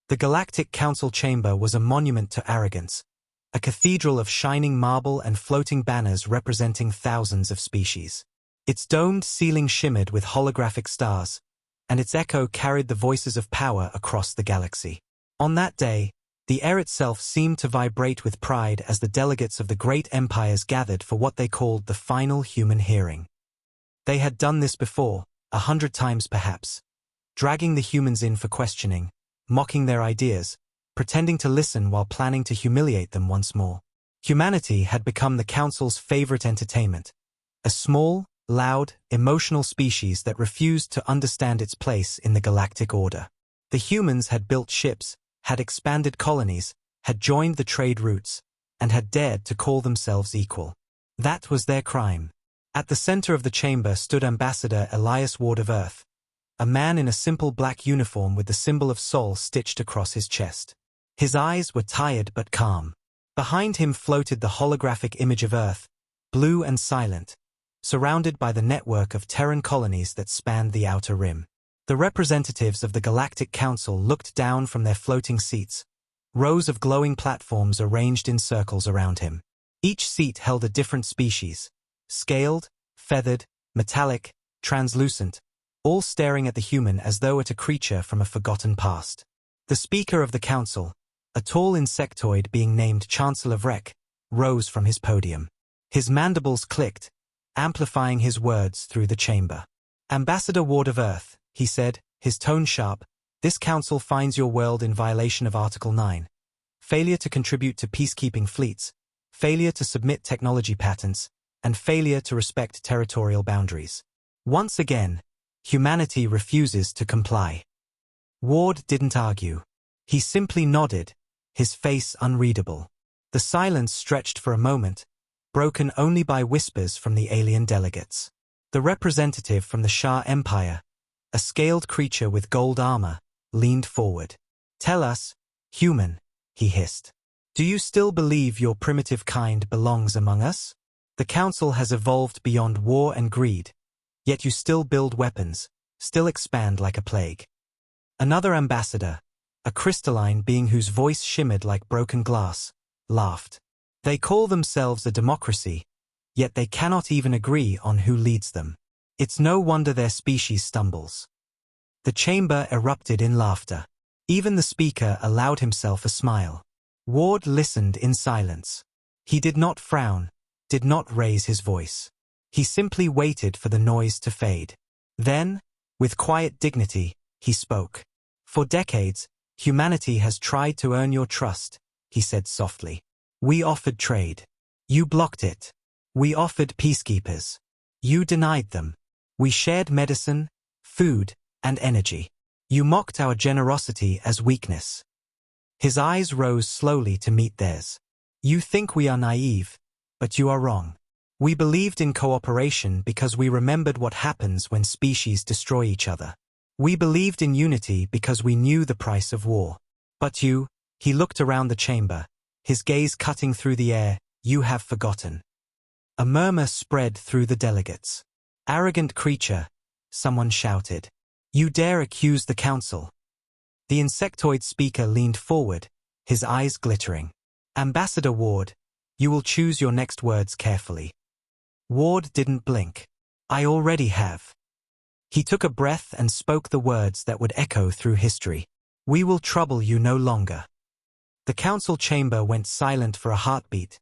The Galactic Council chamber was a monument to arrogance, a cathedral of shining marble and floating banners representing thousands of species. Its domed ceiling shimmered with holographic stars, and its echo carried the voices of power across the galaxy. On that day, the air itself seemed to vibrate with pride as the delegates of the great empires gathered for what they called the final human hearing. They had done this before, 100 times perhaps, dragging the humans in for questioning, mocking their ideas, pretending to listen while planning to humiliate them once more. Humanity had become the Council's favorite entertainment, a small, loud, emotional species that refused to understand its place in the galactic order. The humans had built ships, had expanded colonies, had joined the trade routes, and had dared to call themselves equal. That was their crime. At the center of the chamber stood Ambassador Elias Ward of Earth, a man in a simple black uniform with the symbol of Sol stitched across his chest. His eyes were tired but calm. Behind him floated the holographic image of Earth, blue and silent, surrounded by the network of Terran colonies that spanned the outer rim. The representatives of the Galactic Council looked down from their floating seats, rows of glowing platforms arranged in circles around him. Each seat held a different species, scaled, feathered, metallic, translucent, all staring at the human as though at a creature from a forgotten past. The Speaker of the Council, a tall insectoid being named Chancellor Vrek, rose from his podium. His mandibles clicked, amplifying his words through the chamber. Ambassador Ward of Earth, he said, his tone sharp, this council finds your world in violation of Article 9. Failure to contribute to peacekeeping fleets, failure to submit technology patents, and failure to respect territorial boundaries. Once again, humanity refuses to comply. Ward didn't argue. He simply nodded, his face unreadable. The silence stretched for a moment, broken only by whispers from the alien delegates. The representative from the Shah Empire, a scaled creature with gold armor, leaned forward. Tell us, human, he hissed. Do you still believe your primitive kind belongs among us? The Council has evolved beyond war and greed, yet you still build weapons, still expand like a plague. Another ambassador, a crystalline being whose voice shimmered like broken glass, laughed. They call themselves a democracy, yet they cannot even agree on who leads them. It's no wonder their species stumbles. The chamber erupted in laughter. Even the speaker allowed himself a smile. Ward listened in silence. He did not frown, did not raise his voice. He simply waited for the noise to fade. Then, with quiet dignity, he spoke. For decades, humanity has tried to earn your trust, he said softly. We offered trade. You blocked it. We offered peacekeepers. You denied them. We shared medicine, food, and energy. You mocked our generosity as weakness. His eyes rose slowly to meet theirs. You think we are naive, but you are wrong. We believed in cooperation because we remembered what happens when species destroy each other. We believed in unity because we knew the price of war. But you, he looked around the chamber, his gaze cutting through the air, you have forgotten. A murmur spread through the delegates. Arrogant creature, someone shouted. You dare accuse the council? The insectoid speaker leaned forward, his eyes glittering. Ambassador Ward, you will choose your next words carefully. Ward didn't blink. I already have. He took a breath and spoke the words that would echo through history. We will trouble you no longer. The council chamber went silent for a heartbeat,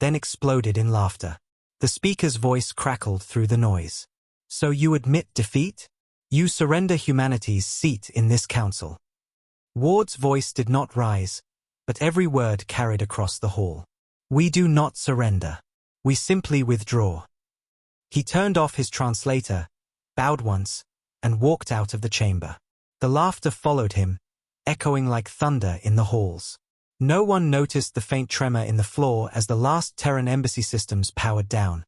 then exploded in laughter. The speaker's voice crackled through the noise. So you admit defeat? You surrender humanity's seat in this council. Ward's voice did not rise, but every word carried across the hall. We do not surrender. We simply withdraw. He turned off his translator, bowed once, and walked out of the chamber. The laughter followed him, echoing like thunder in the halls. No one noticed the faint tremor in the floor as the last Terran embassy systems powered down,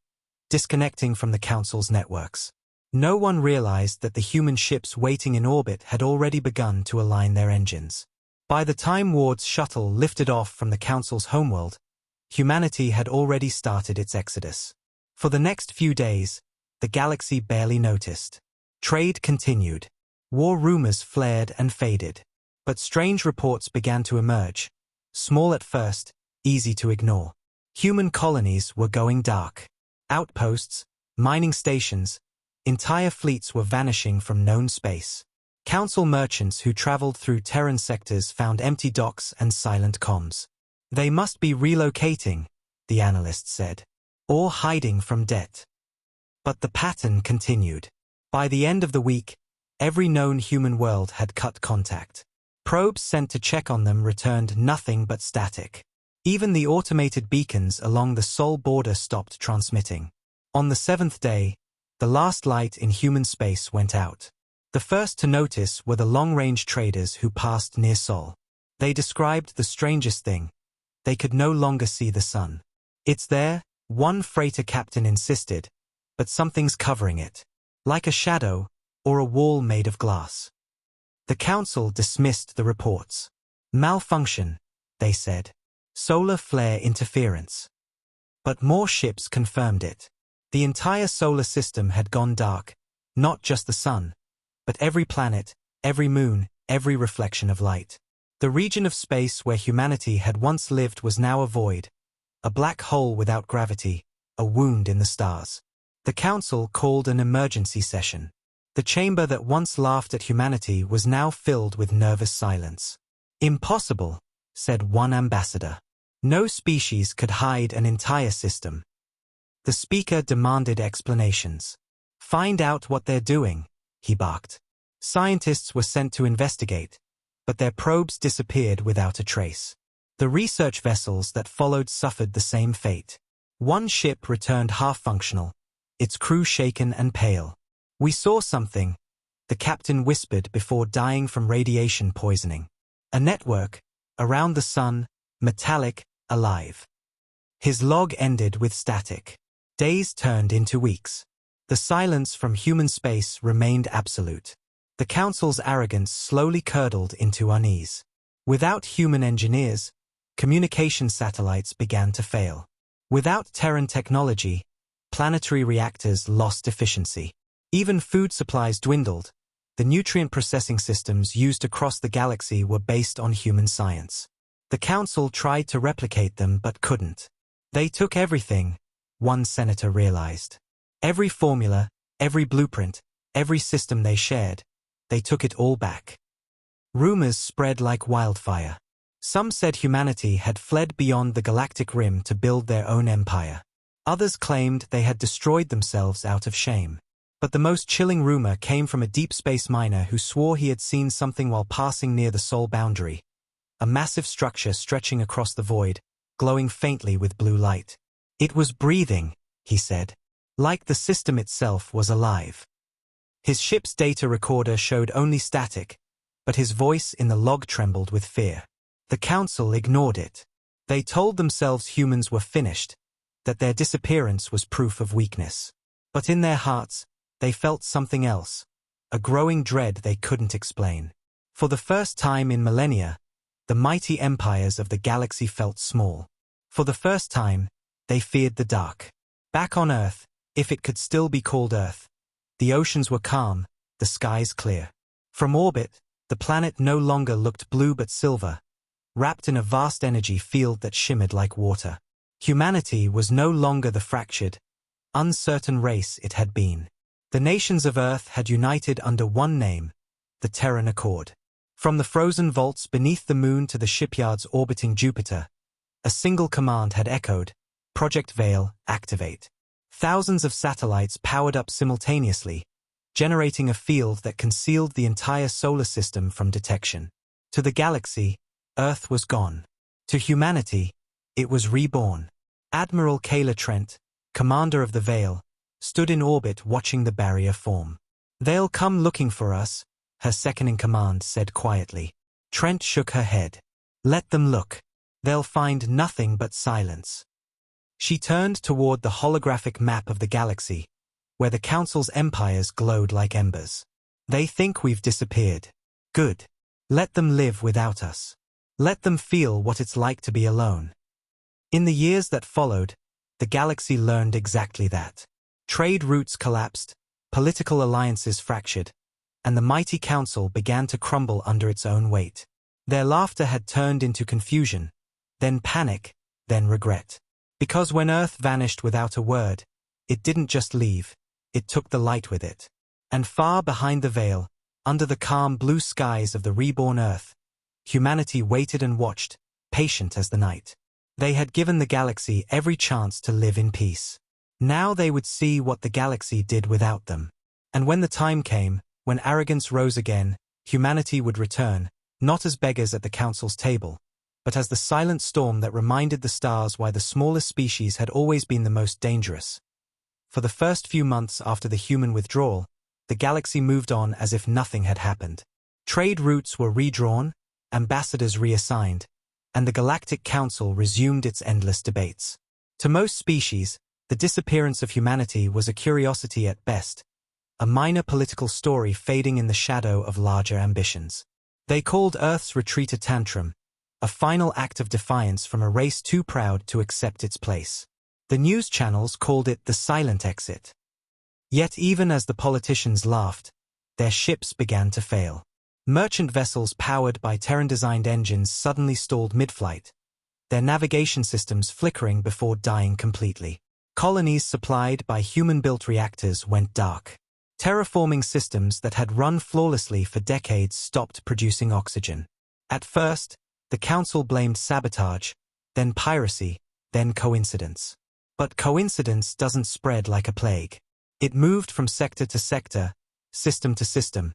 disconnecting from the Council's networks. No one realized that the human ships waiting in orbit had already begun to align their engines. By the time Ward's shuttle lifted off from the Council's homeworld, humanity had already started its exodus. For the next few days, the galaxy barely noticed. Trade continued. War rumors flared and faded. But strange reports began to emerge. Small at first, easy to ignore. Human colonies were going dark. Outposts, mining stations, entire fleets were vanishing from known space. Council merchants who traveled through Terran sectors found empty docks and silent comms. They must be relocating, the analysts said, or hiding from debt. But the pattern continued. By the end of the week, every known human world had cut contact. Probes sent to check on them returned nothing but static. Even the automated beacons along the Sol border stopped transmitting. On the seventh day, the last light in human space went out. The first to notice were the long-range traders who passed near Sol. They described the strangest thing. They could no longer see the sun. It's there, one freighter captain insisted, but something's covering it. Like a shadow, or a wall made of glass. The council dismissed the reports. Malfunction, they said. Solar flare interference. But more ships confirmed it. The entire solar system had gone dark, not just the sun, but every planet, every moon, every reflection of light. The region of space where humanity had once lived was now a void, a black hole without gravity, a wound in the stars. The council called an emergency session. The chamber that once laughed at humanity was now filled with nervous silence. Impossible, said one ambassador. No species could hide an entire system. The speaker demanded explanations. Find out what they're doing, he barked. Scientists were sent to investigate, but their probes disappeared without a trace. The research vessels that followed suffered the same fate. One ship returned half-functional, its crew shaken and pale. We saw something, the captain whispered before dying from radiation poisoning. A network, around the sun, metallic, alive. His log ended with static. Days turned into weeks. The silence from human space remained absolute. The council's arrogance slowly curdled into unease. Without human engineers, communication satellites began to fail. Without Terran technology, planetary reactors lost efficiency. Even food supplies dwindled. The nutrient processing systems used across the galaxy were based on human science. The council tried to replicate them but couldn't. They took everything, one senator realized. Every formula, every blueprint, every system they shared, they took it all back. Rumors spread like wildfire. Some said humanity had fled beyond the galactic rim to build their own empire. Others claimed they had destroyed themselves out of shame. But the most chilling rumor came from a deep space miner who swore he had seen something while passing near the Sol boundary. A massive structure stretching across the void, glowing faintly with blue light. It was breathing, he said. Like the system itself was alive. His ship's data recorder showed only static, but his voice in the log trembled with fear. The council ignored it. They told themselves humans were finished, that their disappearance was proof of weakness. But in their hearts, they felt something else, a growing dread they couldn't explain. For the first time in millennia, the mighty empires of the galaxy felt small. For the first time, they feared the dark. Back on Earth, if it could still be called Earth, the oceans were calm, the skies clear. From orbit, the planet no longer looked blue but silver, wrapped in a vast energy field that shimmered like water. Humanity was no longer the fractured, uncertain race it had been. The nations of Earth had united under one name, the Terran Accord. From the frozen vaults beneath the moon to the shipyards orbiting Jupiter, a single command had echoed, Project Veil, activate. Thousands of satellites powered up simultaneously, generating a field that concealed the entire solar system from detection. To the galaxy, Earth was gone. To humanity, it was reborn. Admiral Kayla Trent, commander of the Veil, stood in orbit watching the barrier form. They'll come looking for us, her second-in-command said quietly. Trent shook her head. Let them look. They'll find nothing but silence. She turned toward the holographic map of the galaxy, where the Council's empires glowed like embers. They think we've disappeared. Good. Let them live without us. Let them feel what it's like to be alone. In the years that followed, the galaxy learned exactly that. Trade routes collapsed, political alliances fractured, and the mighty council began to crumble under its own weight. Their laughter had turned into confusion, then panic, then regret. Because when Earth vanished without a word, it didn't just leave, it took the light with it. And far behind the veil, under the calm blue skies of the reborn Earth, humanity waited and watched, patient as the night. They had given the galaxy every chance to live in peace. Now they would see what the galaxy did without them. And when the time came, when arrogance rose again, humanity would return, not as beggars at the Council's table, but as the silent storm that reminded the stars why the smallest species had always been the most dangerous. For the first few months after the human withdrawal, the galaxy moved on as if nothing had happened. Trade routes were redrawn, ambassadors reassigned, and the Galactic Council resumed its endless debates. To most species, the disappearance of humanity was a curiosity at best, a minor political story fading in the shadow of larger ambitions. They called Earth's retreat a tantrum, a final act of defiance from a race too proud to accept its place. The news channels called it the silent exit. Yet even as the politicians laughed, their ships began to fail. Merchant vessels powered by Terran-designed engines suddenly stalled mid-flight, their navigation systems flickering before dying completely. Colonies supplied by human-built reactors went dark. Terraforming systems that had run flawlessly for decades stopped producing oxygen. At first, the Council blamed sabotage, then piracy, then coincidence. But coincidence doesn't spread like a plague. It moved from sector to sector, system to system,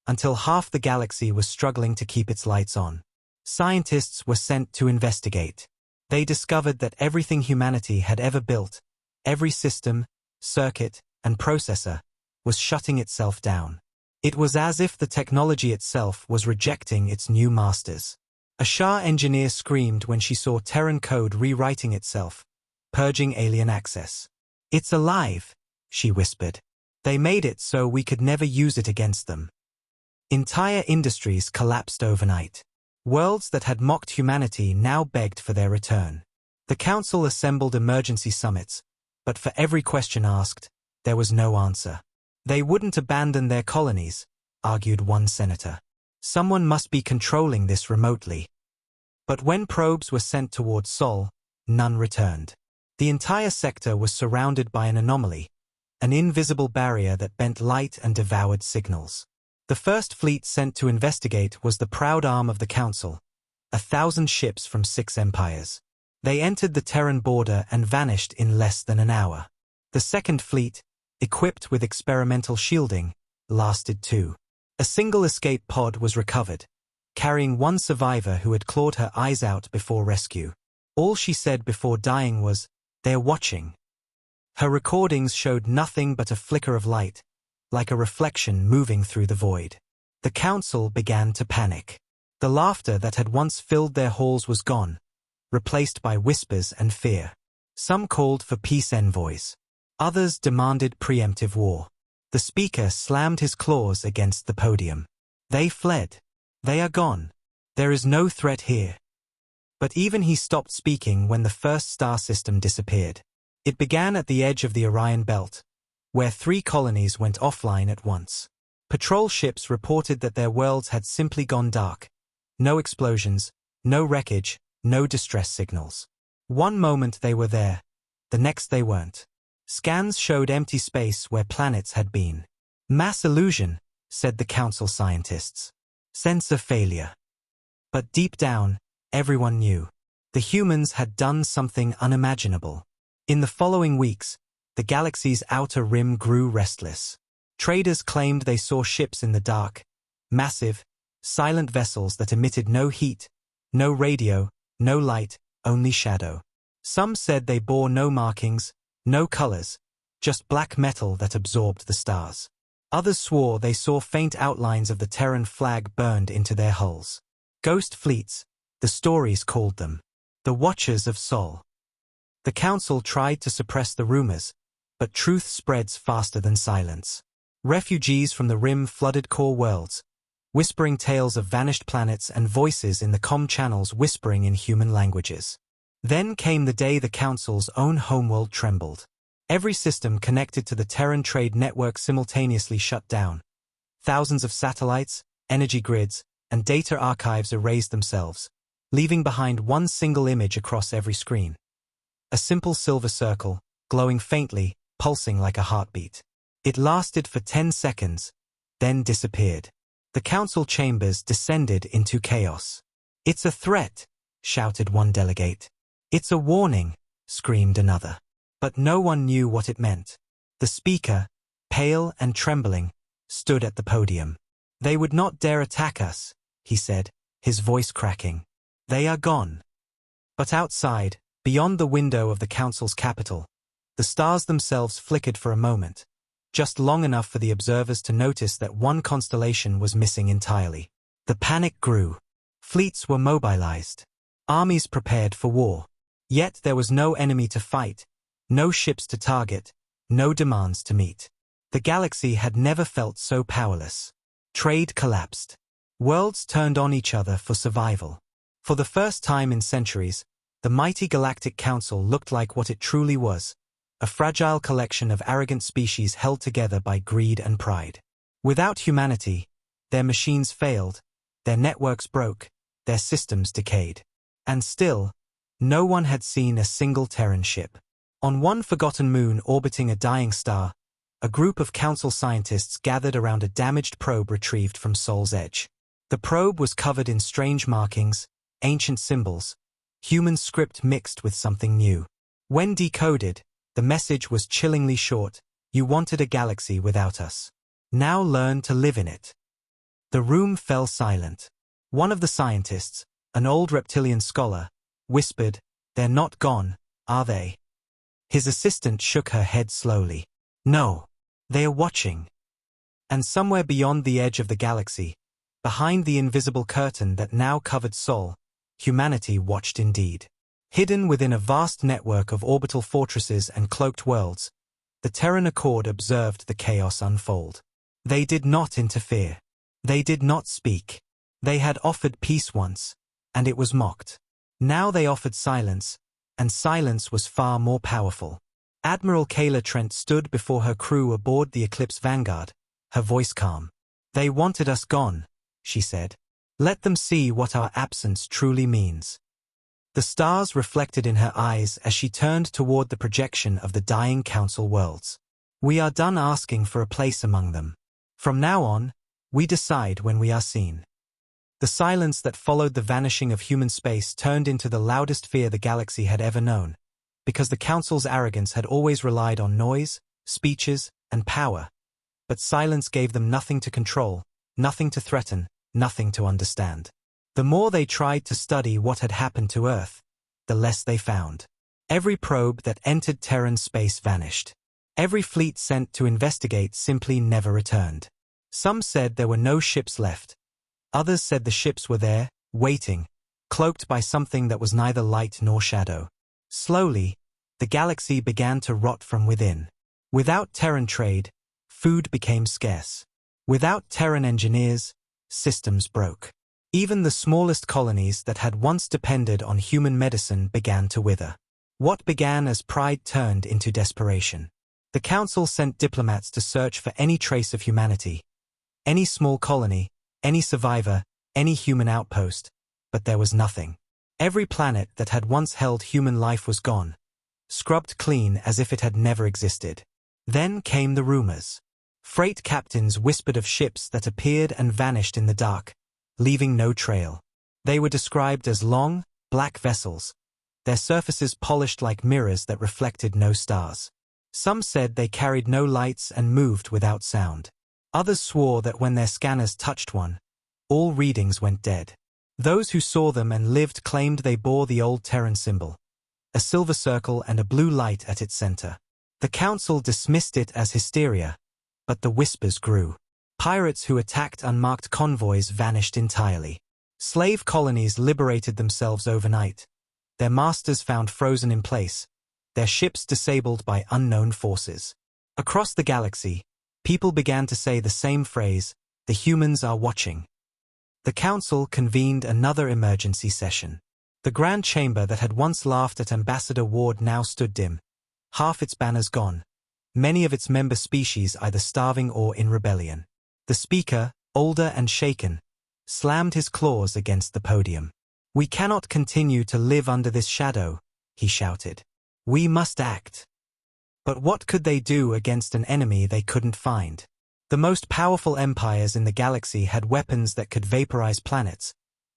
until half the galaxy was struggling to keep its lights on. Scientists were sent to investigate. They discovered that everything humanity had ever built, every system, circuit, and processor, was shutting itself down. It was as if the technology itself was rejecting its new masters. A Shah engineer screamed when she saw Terran code rewriting itself, purging alien access. "It's alive," she whispered. "They made it so we could never use it against them." Entire industries collapsed overnight. Worlds that had mocked humanity now begged for their return. The Council assembled emergency summits, but for every question asked, there was no answer. They wouldn't abandon their colonies, argued one senator. Someone must be controlling this remotely. But when probes were sent toward Sol, none returned. The entire sector was surrounded by an anomaly, an invisible barrier that bent light and devoured signals. The first fleet sent to investigate was the proud arm of the Council, 1,000 ships from 6 empires. They entered the Terran border and vanished in less than an hour. The second fleet, equipped with experimental shielding, lasted 2. A single escape pod was recovered, carrying one survivor who had clawed her eyes out before rescue. All she said before dying was, "They're watching." Her recordings showed nothing but a flicker of light, like a reflection moving through the void. The Council began to panic. The laughter that had once filled their halls was gone, replaced by whispers and fear. Some called for peace envoys. Others demanded preemptive war. The speaker slammed his claws against the podium. "They fled. They are gone. There is no threat here." But even he stopped speaking when the first star system disappeared. It began at the edge of the Orion Belt, where 3 colonies went offline at once. Patrol ships reported that their worlds had simply gone dark. No explosions, no wreckage, no distress signals. One moment they were there, the next they weren't. Scans showed empty space where planets had been. "Mass illusion," said the Council scientists. "Sensor failure." But deep down, everyone knew. The humans had done something unimaginable. In the following weeks, the galaxy's outer rim grew restless. Traders claimed they saw ships in the dark, massive, silent vessels that emitted no heat, no radio, no light, only shadow. Some said they bore no markings, no colors, just black metal that absorbed the stars. Others swore they saw faint outlines of the Terran flag burned into their hulls. Ghost fleets, the stories called them. The Watchers of Sol. The Council tried to suppress the rumors, but truth spreads faster than silence. Refugees from the rim flooded core worlds, whispering tales of vanished planets and voices in the comm channels whispering in human languages. Then came the day the Council's own homeworld trembled. Every system connected to the Terran trade network simultaneously shut down. Thousands of satellites, energy grids, and data archives erased themselves, leaving behind one single image across every screen. A simple silver circle, glowing faintly, pulsing like a heartbeat. It lasted for 10 seconds, then disappeared. The council chambers descended into chaos. "It's a threat," shouted one delegate. "It's a warning," screamed another. But no one knew what it meant. The speaker, pale and trembling, stood at the podium. "They would not dare attack us," he said, his voice cracking. "They are gone." But outside, beyond the window of the council's capital, the stars themselves flickered for a moment, just long enough for the observers to notice that one constellation was missing entirely. The panic grew. Fleets were mobilized. Armies prepared for war. Yet there was no enemy to fight, no ships to target, no demands to meet. The galaxy had never felt so powerless. Trade collapsed. Worlds turned on each other for survival. For the first time in centuries, the mighty Galactic Council looked like what it truly was, a fragile collection of arrogant species held together by greed and pride. Without humanity, their machines failed, their networks broke, their systems decayed. And still, no one had seen a single Terran ship. On one forgotten moon orbiting a dying star, a group of council scientists gathered around a damaged probe retrieved from Sol's Edge. The probe was covered in strange markings, ancient symbols, human script mixed with something new. When decoded, the message was chillingly short: "You wanted a galaxy without us. Now learn to live in it." The room fell silent. One of the scientists, an old reptilian scholar, whispered, "They're not gone, are they?" His assistant shook her head slowly. "No. They are watching." And somewhere beyond the edge of the galaxy, behind the invisible curtain that now covered Sol, humanity watched indeed. Hidden within a vast network of orbital fortresses and cloaked worlds, the Terran Accord observed the chaos unfold. They did not interfere. They did not speak. They had offered peace once, and it was mocked. Now they offered silence, and silence was far more powerful. Admiral Kayla Trent stood before her crew aboard the Eclipse Vanguard, her voice calm. "They wanted us gone," she said. "Let them see what our absence truly means." The stars reflected in her eyes as she turned toward the projection of the dying council worlds. "We are done asking for a place among them. From now on, we decide when we are seen." The silence that followed the vanishing of human space turned into the loudest fear the galaxy had ever known, because the council's arrogance had always relied on noise, speeches, and power. But silence gave them nothing to control, nothing to threaten, nothing to understand. The more they tried to study what had happened to Earth, the less they found. Every probe that entered Terran space vanished. Every fleet sent to investigate simply never returned. Some said there were no ships left. Others said the ships were there, waiting, cloaked by something that was neither light nor shadow. Slowly, the galaxy began to rot from within. Without Terran trade, food became scarce. Without Terran engineers, systems broke. Even the smallest colonies that had once depended on human medicine began to wither. What began as pride turned into desperation. The Council sent diplomats to search for any trace of humanity, any small colony, any survivor, any human outpost, but there was nothing. Every planet that had once held human life was gone, scrubbed clean as if it had never existed. Then came the rumors. Freight captains whispered of ships that appeared and vanished in the dark, leaving no trail. They were described as long, black vessels, their surfaces polished like mirrors that reflected no stars. Some said they carried no lights and moved without sound. Others swore that when their scanners touched one, all readings went dead. Those who saw them and lived claimed they bore the old Terran symbol, a silver circle and a blue light at its center. The Council dismissed it as hysteria, but the whispers grew. Pirates who attacked unmarked convoys vanished entirely. Slave colonies liberated themselves overnight. Their masters found frozen in place, their ships disabled by unknown forces. Across the galaxy, people began to say the same phrase, "The humans are watching." The Council convened another emergency session. The Grand Chamber that had once laughed at Ambassador Ward now stood dim, half its banners gone, many of its member species either starving or in rebellion. The speaker, older and shaken, slammed his claws against the podium. "We cannot continue to live under this shadow," he shouted. "We must act." But what could they do against an enemy they couldn't find? The most powerful empires in the galaxy had weapons that could vaporize planets,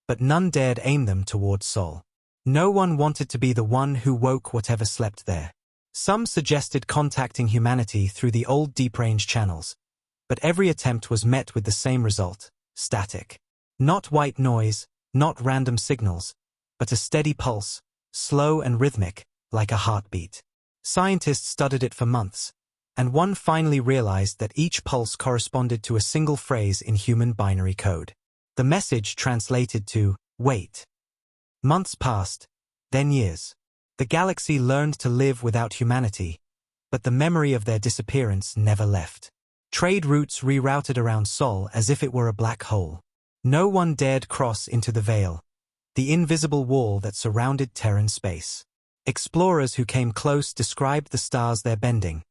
but none dared aim them toward Sol. No one wanted to be the one who woke whatever slept there. Some suggested contacting humanity through the old deep-range channels, but every attempt was met with the same result: static. Not white noise, not random signals, but a steady pulse, slow and rhythmic, like a heartbeat. Scientists studied it for months, and one finally realized that each pulse corresponded to a single phrase in human binary code. The message translated to, "Wait." Months passed, then years. The galaxy learned to live without humanity, but the memory of their disappearance never left. Trade routes rerouted around Sol as if it were a black hole. No one dared cross into the veil, the invisible wall that surrounded Terran space. Explorers who came close described the stars they're bending,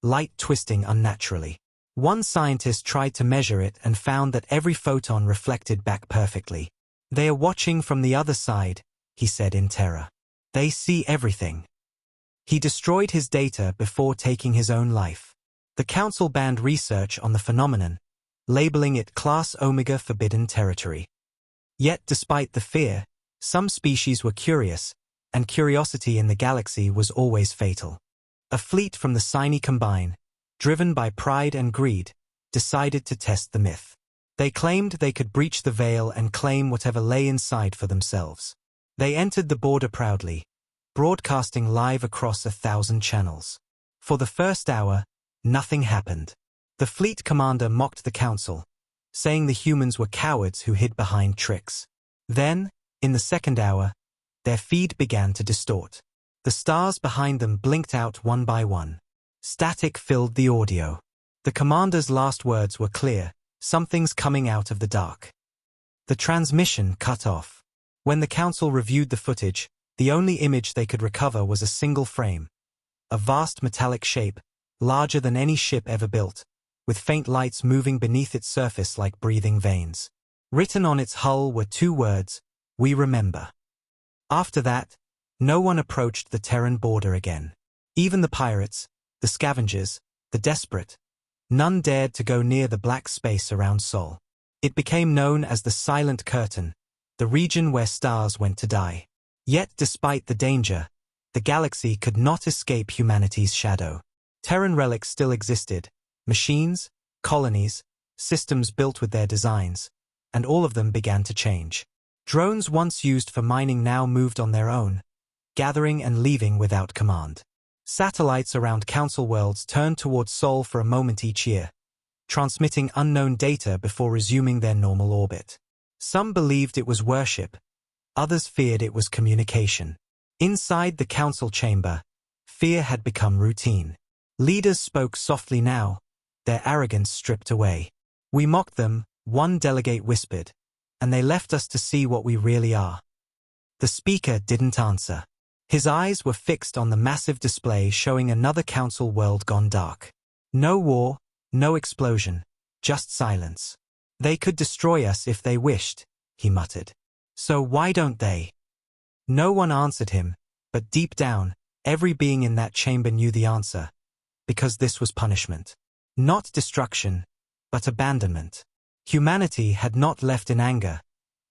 light twisting unnaturally. One scientist tried to measure it and found that every photon reflected back perfectly. "They are watching from the other side," he said in terror. "They see everything." He destroyed his data before taking his own life. The Council banned research on the phenomenon, labeling it Class Omega Forbidden Territory. Yet despite the fear, some species were curious, and curiosity in the galaxy was always fatal. A fleet from the Sini Combine, driven by pride and greed, decided to test the myth. They claimed they could breach the veil and claim whatever lay inside for themselves. They entered the border proudly, broadcasting live across 1,000 channels. For the first hour, nothing happened. The fleet commander mocked the Council, saying the humans were cowards who hid behind tricks. Then, in the second hour, their feed began to distort. The stars behind them blinked out one by one. Static filled the audio. The commander's last words were clear: "Something's coming out of the dark." The transmission cut off. When the Council reviewed the footage, the only image they could recover was a single frame. A vast metallic shape, larger than any ship ever built, with faint lights moving beneath its surface like breathing veins. Written on its hull were two words: "We remember." After that, no one approached the Terran border again. Even the pirates, the scavengers, the desperate, none dared to go near the black space around Sol. It became known as the Silent Curtain, the region where stars went to die. Yet despite the danger, the galaxy could not escape humanity's shadow. Terran relics still existed: machines, colonies, systems built with their designs, and all of them began to change. Drones once used for mining now moved on their own, gathering and leaving without command. Satellites around Council worlds turned towards Sol for a moment each year, transmitting unknown data before resuming their normal orbit. Some believed it was worship, others feared it was communication. Inside the Council chamber, fear had become routine. Leaders spoke softly now, their arrogance stripped away. "We mocked them," one delegate whispered, "and they left us to see what we really are." The speaker didn't answer. His eyes were fixed on the massive display showing another Council world gone dark. No war, no explosion, just silence. "They could destroy us if they wished," he muttered. "So why don't they?" No one answered him, but deep down, every being in that chamber knew the answer. Because this was punishment. Not destruction, but abandonment. Humanity had not left in anger.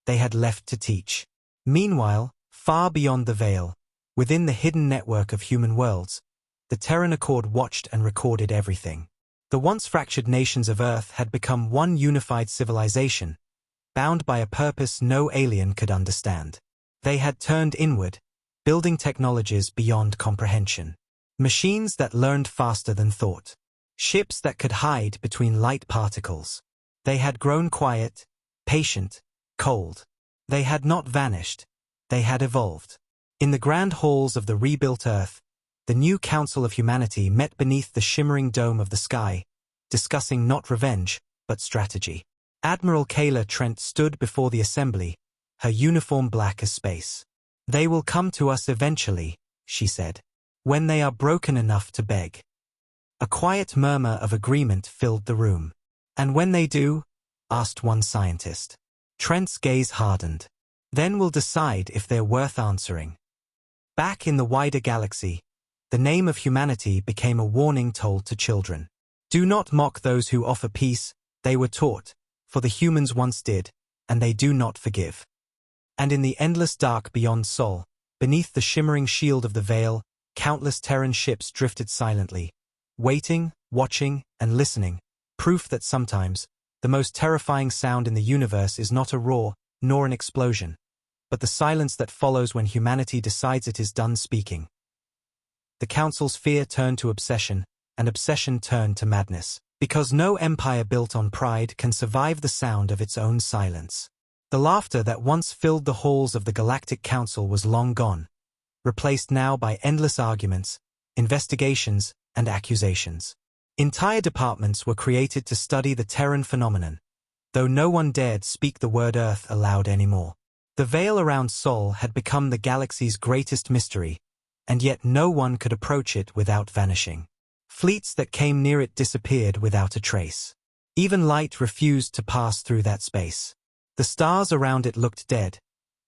They had left to teach. Meanwhile, far beyond the veil, within the hidden network of human worlds, the Terran Accord watched and recorded everything. The once fractured nations of Earth had become one unified civilization, bound by a purpose no alien could understand. They had turned inward, building technologies beyond comprehension. Machines that learned faster than thought. Ships that could hide between light particles. They had grown quiet, patient, cold. They had not vanished. They had evolved. In the grand halls of the rebuilt Earth, the new Council of Humanity met beneath the shimmering dome of the sky, discussing not revenge, but strategy. Admiral Kayla Trent stood before the assembly, her uniform black as space. "They will come to us eventually," she said, "when they are broken enough to beg." A quiet murmur of agreement filled the room. "And when they do?" asked one scientist. Trent's gaze hardened. Then we'll decide if they're worth answering. Back in the wider galaxy, the name of humanity became a warning told to children. Do not mock those who offer peace, they were taught, for the humans once did, and they do not forgive. And in the endless dark beyond Sol, beneath the shimmering shield of the veil, countless Terran ships drifted silently, waiting, watching, and listening, proof that sometimes, the most terrifying sound in the universe is not a roar, nor an explosion, but the silence that follows when humanity decides it is done speaking. The Council's fear turned to obsession, and obsession turned to madness, because no empire built on pride can survive the sound of its own silence. The laughter that once filled the halls of the Galactic Council was long gone, replaced now by endless arguments, investigations, and accusations. Entire departments were created to study the Terran phenomenon, though no one dared speak the word Earth aloud anymore. The veil around Sol had become the galaxy's greatest mystery, and yet no one could approach it without vanishing. Fleets that came near it disappeared without a trace. Even light refused to pass through that space. The stars around it looked dead,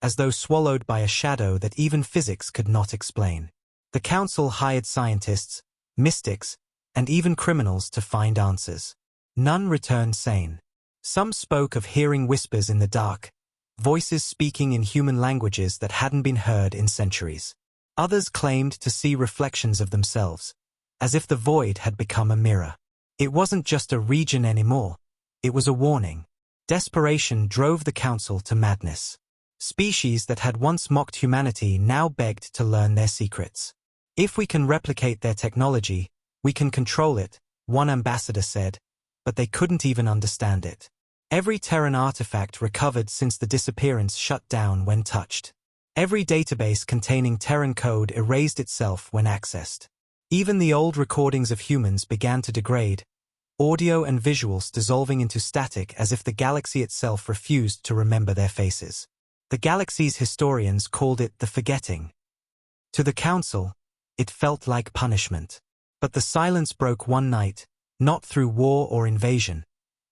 as though swallowed by a shadow that even physics could not explain. The Council hired scientists, mystics, and even criminals to find answers. None returned sane. Some spoke of hearing whispers in the dark, voices speaking in human languages that hadn't been heard in centuries. Others claimed to see reflections of themselves, as if the void had become a mirror. It wasn't just a region anymore, it was a warning. Desperation drove the Council to madness. Species that had once mocked humanity now begged to learn their secrets. If we can replicate their technology, we can control it, one ambassador said, but they couldn't even understand it. Every Terran artifact recovered since the disappearance shut down when touched. Every database containing Terran code erased itself when accessed. Even the old recordings of humans began to degrade, audio and visuals dissolving into static as if the galaxy itself refused to remember their faces. The galaxy's historians called it the forgetting. To the Council, it felt like punishment. But the silence broke one night, not through war or invasion,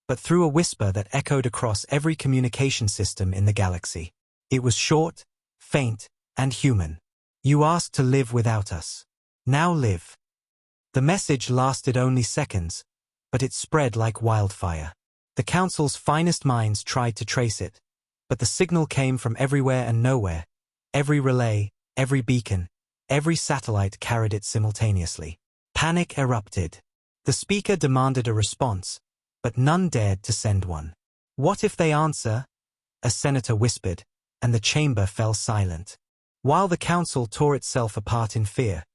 but through a whisper that echoed across every communication system in the galaxy. It was short, faint, and human. You asked to live without us. Now live. The message lasted only seconds, but it spread like wildfire. The Council's finest minds tried to trace it, but the signal came from everywhere and nowhere. Every relay, every beacon, every satellite carried it simultaneously. Panic erupted. The speaker demanded a response, but none dared to send one. What if they answer? A senator whispered, and the chamber fell silent. While the Council tore itself apart in fear,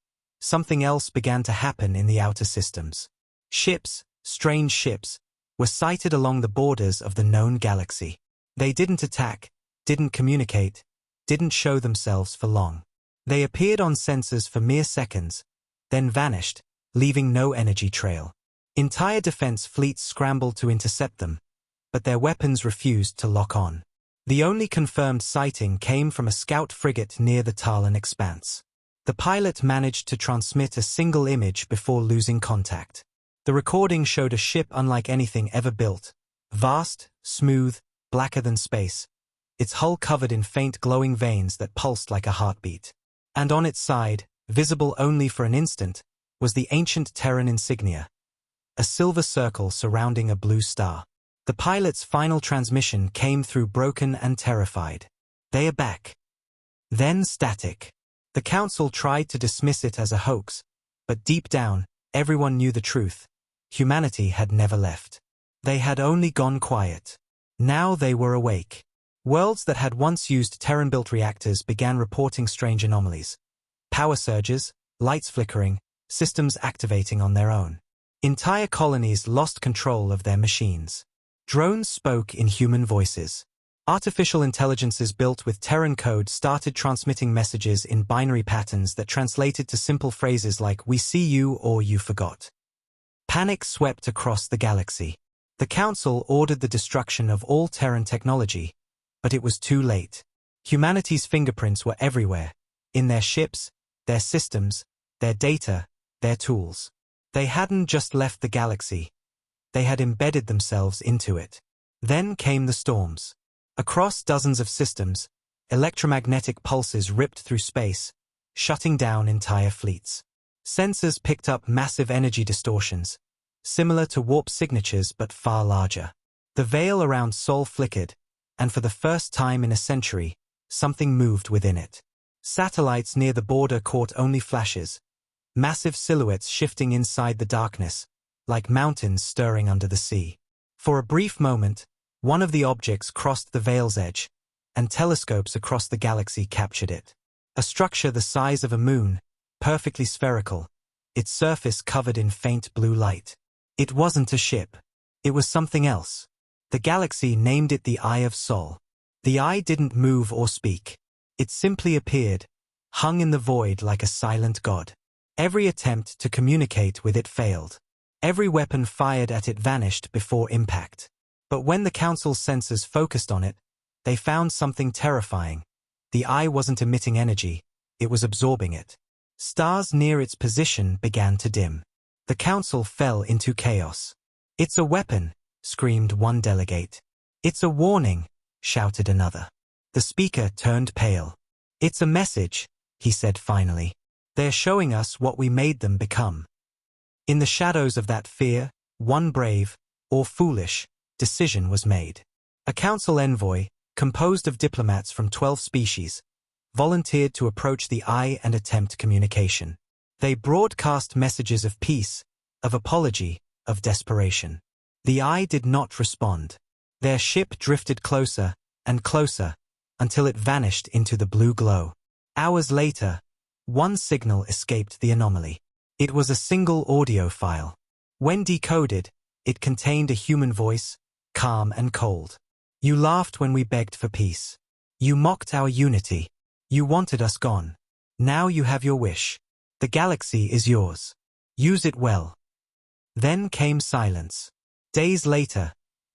something else began to happen in the outer systems. Ships, strange ships, were sighted along the borders of the known galaxy. They didn't attack, didn't communicate, didn't show themselves for long. They appeared on sensors for mere seconds, then vanished, leaving no energy trail. Entire defense fleets scrambled to intercept them, but their weapons refused to lock on. The only confirmed sighting came from a scout frigate near the Talon expanse. The pilot managed to transmit a single image before losing contact. The recording showed a ship unlike anything ever built, vast, smooth, blacker than space, its hull covered in faint glowing veins that pulsed like a heartbeat. And on its side, visible only for an instant, was the ancient Terran insignia, a silver circle surrounding a blue star. The pilot's final transmission came through broken and terrified. They are back. Then static. The Council tried to dismiss it as a hoax, but deep down, everyone knew the truth. Humanity had never left. They had only gone quiet. Now they were awake. Worlds that had once used Terran-built reactors began reporting strange anomalies. Power surges, lights flickering, systems activating on their own. Entire colonies lost control of their machines. Drones spoke in human voices. Artificial intelligences built with Terran code started transmitting messages in binary patterns that translated to simple phrases like "we see you" or "you forgot." Panic swept across the galaxy. The Council ordered the destruction of all Terran technology, but it was too late. Humanity's fingerprints were everywhere, in their ships, their systems, their data, their tools. They hadn't just left the galaxy. They had embedded themselves into it. Then came the storms. Across dozens of systems, electromagnetic pulses ripped through space, shutting down entire fleets. Sensors picked up massive energy distortions, similar to warp signatures but far larger. The veil around Sol flickered, and for the first time in a century, something moved within it. Satellites near the border caught only flashes, massive silhouettes shifting inside the darkness, like mountains stirring under the sea. For a brief moment, one of the objects crossed the veil's edge, and telescopes across the galaxy captured it. A structure the size of a moon, perfectly spherical, its surface covered in faint blue light. It wasn't a ship. It was something else. The galaxy named it the Eye of Sol. The eye didn't move or speak. It simply appeared, hung in the void like a silent god. Every attempt to communicate with it failed. Every weapon fired at it vanished before impact. But when the Council's sensors focused on it, they found something terrifying. The eye wasn't emitting energy, it was absorbing it. Stars near its position began to dim. The Council fell into chaos. "It's a weapon," screamed one delegate. "It's a warning," shouted another. The speaker turned pale. "It's a message," he said finally. "They're showing us what we made them become." In the shadows of that fear, one brave, or foolish, decision was made. A council envoy, composed of diplomats from 12 species, volunteered to approach the eye and attempt communication. They broadcast messages of peace, of apology, of desperation. The eye did not respond. Their ship drifted closer and closer until it vanished into the blue glow. Hours later, one signal escaped the anomaly. It was a single audio file. When decoded, it contained a human voice, calm and cold. "You laughed when we begged for peace. You mocked our unity. You wanted us gone. Now you have your wish. The galaxy is yours. Use it well." Then came silence. Days later,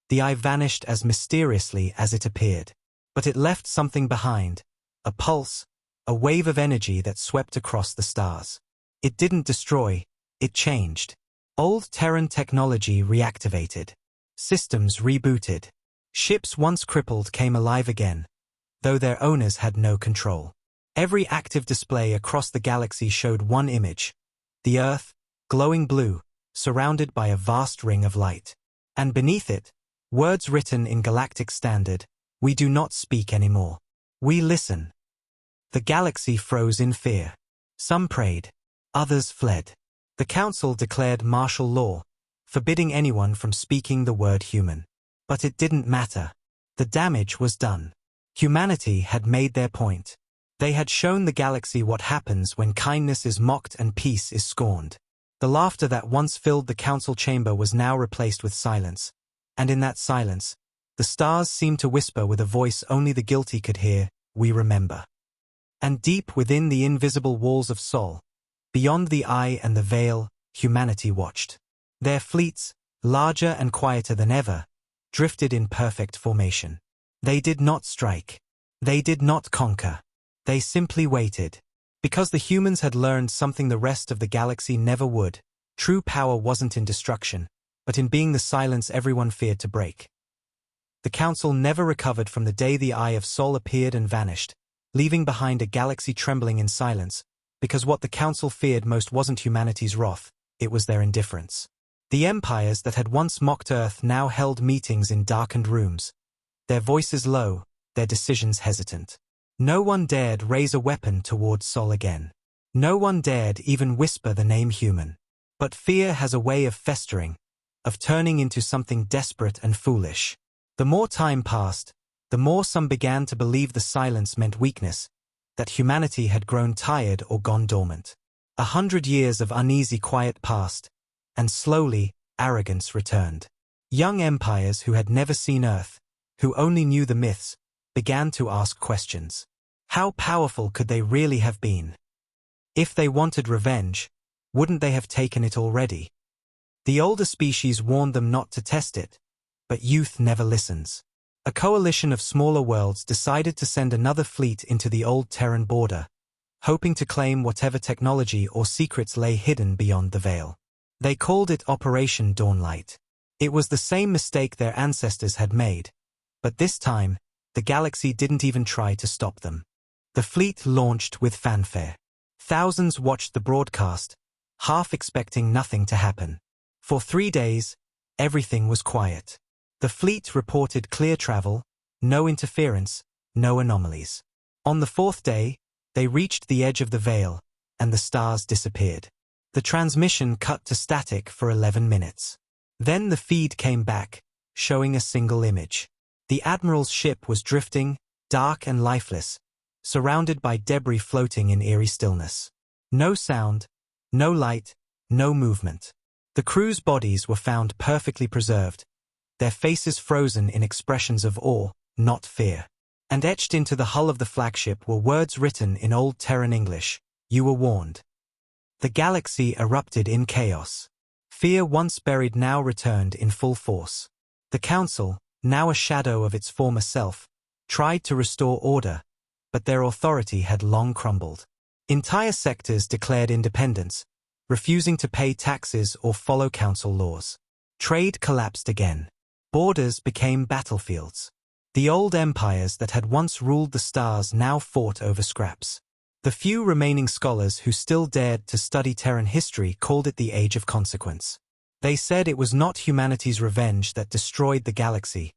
the eye vanished as mysteriously as it appeared. But it left something behind, a pulse, a wave of energy that swept across the stars. It didn't destroy, it changed. Old Terran technology reactivated. Systems rebooted. Ships once crippled came alive again, though their owners had no control. Every active display across the galaxy showed one image: the Earth, glowing blue, surrounded by a vast ring of light. And beneath it, words written in Galactic Standard: "We do not speak anymore. We listen." The galaxy froze in fear. Some prayed. Others fled. The Council declared martial law, forbidding anyone from speaking the word human. But it didn't matter. The damage was done. Humanity had made their point. They had shown the galaxy what happens when kindness is mocked and peace is scorned. The laughter that once filled the council chamber was now replaced with silence, and in that silence, the stars seemed to whisper with a voice only the guilty could hear, "We remember." And deep within the invisible walls of Sol, beyond the eye and the veil, humanity watched. Their fleets, larger and quieter than ever, drifted in perfect formation. They did not strike. They did not conquer. They simply waited. Because the humans had learned something the rest of the galaxy never would. True power wasn't in destruction, but in being the silence everyone feared to break. The Council never recovered from the day the Eye of Sol appeared and vanished, leaving behind a galaxy trembling in silence, because what the Council feared most wasn't humanity's wrath, it was their indifference. The empires that had once mocked Earth now held meetings in darkened rooms, their voices low, their decisions hesitant. No one dared raise a weapon toward Sol again. No one dared even whisper the name human. But fear has a way of festering, of turning into something desperate and foolish. The more time passed, the more some began to believe the silence meant weakness, that humanity had grown tired or gone dormant. 100 years of uneasy quiet passed, and slowly, arrogance returned. Young empires who had never seen Earth, who only knew the myths, began to ask questions. How powerful could they really have been? If they wanted revenge, wouldn't they have taken it already? The older species warned them not to test it, but youth never listens. A coalition of smaller worlds decided to send another fleet into the old Terran border, hoping to claim whatever technology or secrets lay hidden beyond the veil. They called it Operation Dawnlight. It was the same mistake their ancestors had made, but this time, The galaxy didn't even try to stop them. The fleet launched with fanfare. Thousands watched the broadcast, half expecting nothing to happen. For 3 days, everything was quiet. The fleet reported clear travel, no interference, no anomalies. On the 4th day, they reached the edge of the veil, and the stars disappeared. The transmission cut to static for 11 minutes. Then the feed came back, showing a single image. The Admiral's ship was drifting, dark and lifeless, surrounded by debris floating in eerie stillness. No sound, no light, no movement. The crew's bodies were found perfectly preserved, their faces frozen in expressions of awe, not fear. And etched into the hull of the flagship were words written in old Terran English: "You were warned." The galaxy erupted in chaos. Fear once buried now returned in full force. The Council, now a shadow of its former self, tried to restore order, but their authority had long crumbled. Entire sectors declared independence, refusing to pay taxes or follow Council laws. Trade collapsed again. Borders became battlefields. The old empires that had once ruled the stars now fought over scraps. The few remaining scholars who still dared to study Terran history called it the Age of Consequence. They said it was not humanity's revenge that destroyed the galaxy.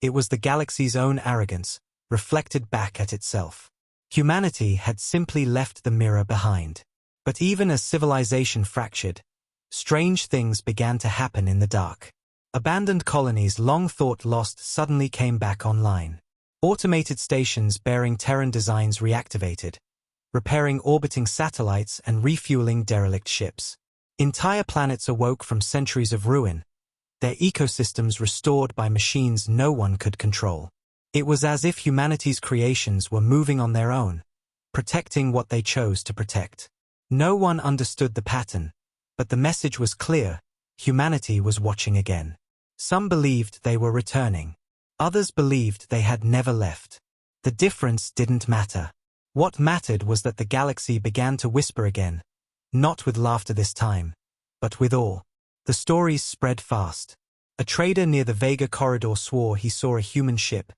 It was the galaxy's own arrogance, reflected back at itself. Humanity had simply left the mirror behind. But even as civilization fractured, strange things began to happen in the dark. Abandoned colonies long thought lost suddenly came back online. Automated stations bearing Terran designs reactivated, repairing orbiting satellites and refueling derelict ships. Entire planets awoke from centuries of ruin, their ecosystems restored by machines no one could control. It was as if humanity's creations were moving on their own, protecting what they chose to protect. No one understood the pattern, but the message was clear: humanity was watching again. Some believed they were returning. Others believed they had never left. The difference didn't matter. What mattered was that the galaxy began to whisper again, not with laughter this time, but with awe. The stories spread fast. A trader near the Vega corridor swore he saw a human ship,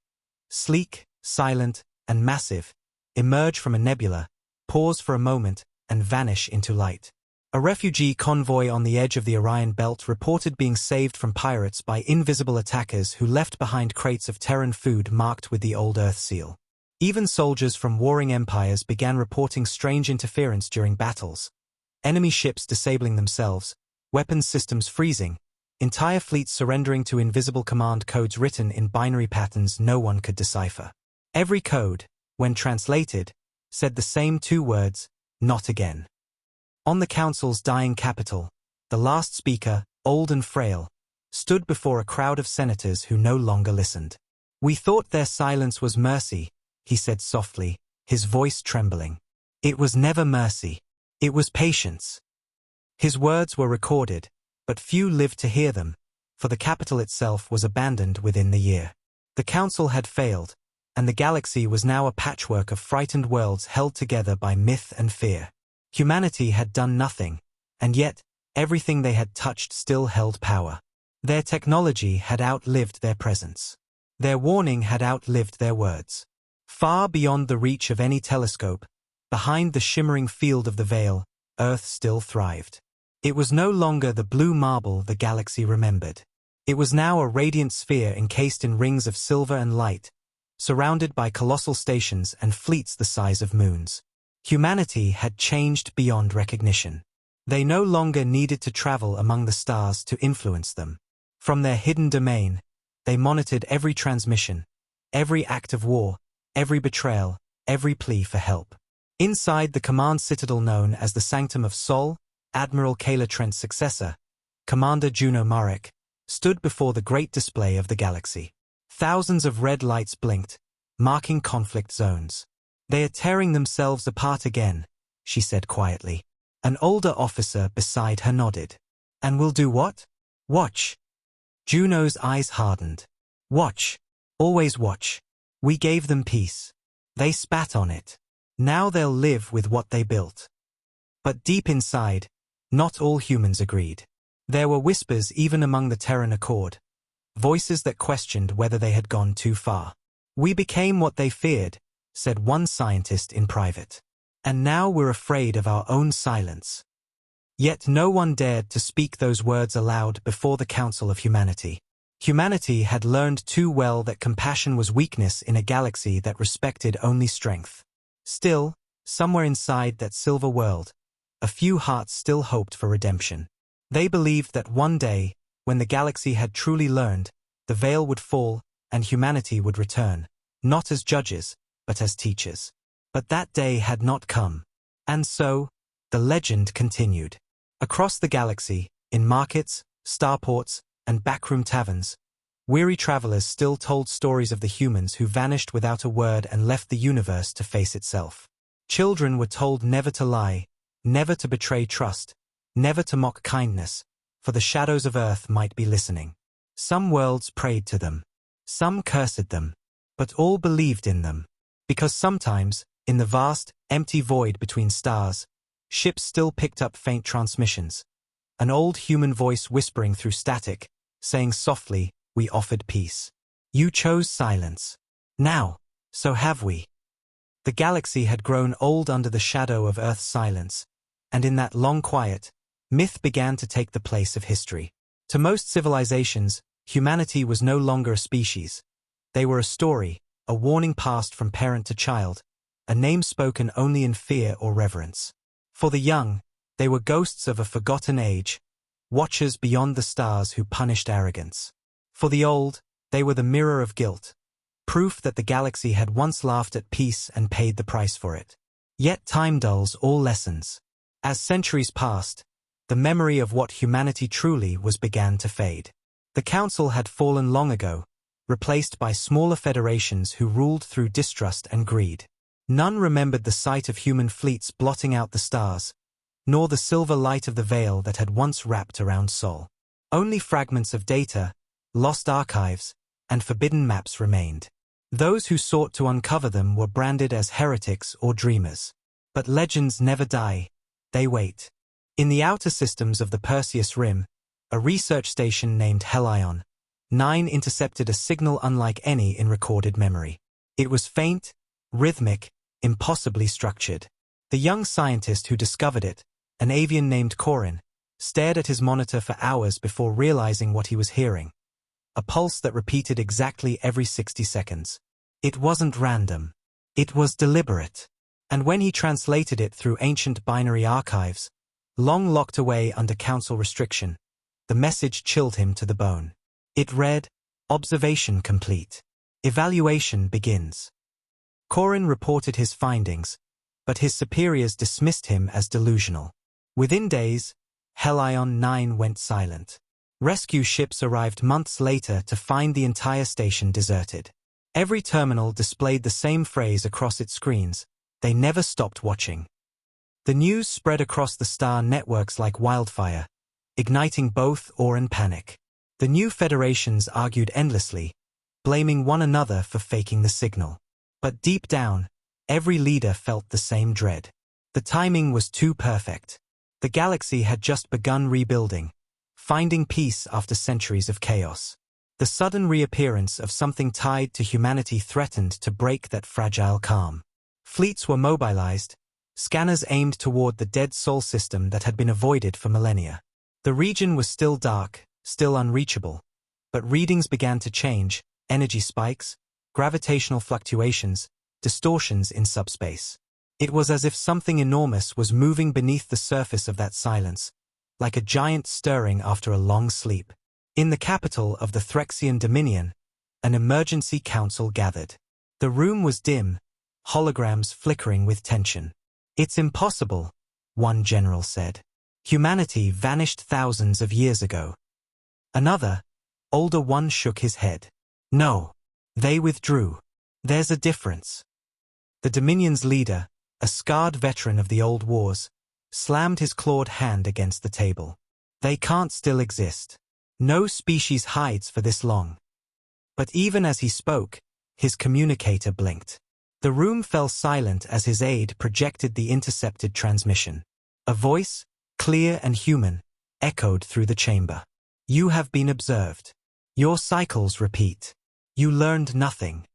sleek, silent, and massive, emerge from a nebula, pause for a moment, and vanish into light. A refugee convoy on the edge of the Orion Belt reported being saved from pirates by invisible attackers who left behind crates of Terran food marked with the old Earth seal. Even soldiers from warring empires began reporting strange interference during battles. Enemy ships disabling themselves, weapons systems freezing, entire fleets surrendering to invisible command codes written in binary patterns no one could decipher. Every code, when translated, said the same 2 words: not again. On the Council's dying capital, the last speaker, old and frail, stood before a crowd of senators who no longer listened. "We thought their silence was mercy," he said softly, his voice trembling. "It was never mercy. It was patience." His words were recorded, but few lived to hear them, for the capital itself was abandoned within the year. The Council had failed, and the galaxy was now a patchwork of frightened worlds held together by myth and fear. Humanity had done nothing, and yet, everything they had touched still held power. Their technology had outlived their presence. Their warning had outlived their words. Far beyond the reach of any telescope, behind the shimmering field of the veil, Earth still thrived. It was no longer the blue marble the galaxy remembered. It was now a radiant sphere encased in rings of silver and light, surrounded by colossal stations and fleets the size of moons. Humanity had changed beyond recognition. They no longer needed to travel among the stars to influence them. From their hidden domain, they monitored every transmission, every act of war, every betrayal, every plea for help. Inside the command citadel known as the Sanctum of Sol, Admiral Kayla Trent's successor, Commander Juno Marek, stood before the great display of the galaxy. Thousands of red lights blinked, marking conflict zones. "They are tearing themselves apart again," she said quietly. An older officer beside her nodded. "And we'll do what?" "Watch." Juno's eyes hardened. "Watch. Always watch. We gave them peace. They spat on it. Now they'll live with what they built." But deep inside, not all humans agreed. There were whispers even among the Terran Accord, voices that questioned whether they had gone too far. "We became what they feared," said one scientist in private. "And now we're afraid of our own silence." Yet no one dared to speak those words aloud before the Council of Humanity. Humanity had learned too well that compassion was weakness in a galaxy that respected only strength. Still, somewhere inside that silver world, a few hearts still hoped for redemption. They believed that one day, when the galaxy had truly learned, the veil would fall and humanity would return, not as judges, but as teachers. But that day had not come. And so, the legend continued. Across the galaxy, in markets, starports, and backroom taverns, weary travelers still told stories of the humans who vanished without a word and left the universe to face itself. Children were told never to lie, never to betray trust, never to mock kindness, for the shadows of Earth might be listening. Some worlds prayed to them. Some cursed them. But all believed in them. Because sometimes, in the vast, empty void between stars, ships still picked up faint transmissions. An old human voice whispering through static, saying softly, "We offered peace. You chose silence. Now, so have we." The galaxy had grown old under the shadow of Earth's silence, and in that long quiet, myth began to take the place of history. To most civilizations, humanity was no longer a species. They were a story, a warning passed from parent to child, a name spoken only in fear or reverence. For the young, they were ghosts of a forgotten age, watchers beyond the stars who punished arrogance. For the old, they were the mirror of guilt, proof that the galaxy had once laughed at peace and paid the price for it. Yet time dulls all lessons. As centuries passed, the memory of what humanity truly was began to fade. The Council had fallen long ago, replaced by smaller federations who ruled through distrust and greed. None remembered the sight of human fleets blotting out the stars, nor the silver light of the veil that had once wrapped around Sol. Only fragments of data, lost archives, and forbidden maps remained. Those who sought to uncover them were branded as heretics or dreamers. But legends never die, they wait. In the outer systems of the Perseus Rim, a research station named Helion 9 intercepted a signal unlike any in recorded memory. It was faint, rhythmic, impossibly structured. The young scientist who discovered it, an avian named Corin, stared at his monitor for hours before realizing what he was hearing. A pulse that repeated exactly every 60 seconds. It wasn't random. It was deliberate. And when he translated it through ancient binary archives, long locked away under council restriction, the message chilled him to the bone. It read, "Observation complete. Evaluation begins." Corin reported his findings, but his superiors dismissed him as delusional. Within days, Helion 9 went silent. Rescue ships arrived months later to find the entire station deserted. Every terminal displayed the same phrase across its screens: "They never stopped watching." The news spread across the star networks like wildfire, igniting both awe and panic. The new federations argued endlessly, blaming one another for faking the signal. But deep down, every leader felt the same dread. The timing was too perfect. The galaxy had just begun rebuilding, finding peace after centuries of chaos. The sudden reappearance of something tied to humanity threatened to break that fragile calm. Fleets were mobilized, scanners aimed toward the dead Sol system that had been avoided for millennia. The region was still dark, still unreachable, but readings began to change: energy spikes, gravitational fluctuations, distortions in subspace. It was as if something enormous was moving beneath the surface of that silence, like a giant stirring after a long sleep. In the capital of the Threxian Dominion, an emergency council gathered. The room was dim, holograms flickering with tension. "It's impossible," one general said. "Humanity vanished thousands of years ago." Another, older one, shook his head. "No, they withdrew. There's a difference." The Dominion's leader, a scarred veteran of the old wars, slammed his clawed hand against the table. "They can't still exist. No species hides for this long." But even as he spoke, his communicator blinked. The room fell silent as his aide projected the intercepted transmission. A voice, clear and human, echoed through the chamber. "You have been observed. Your cycles repeat. You learned nothing."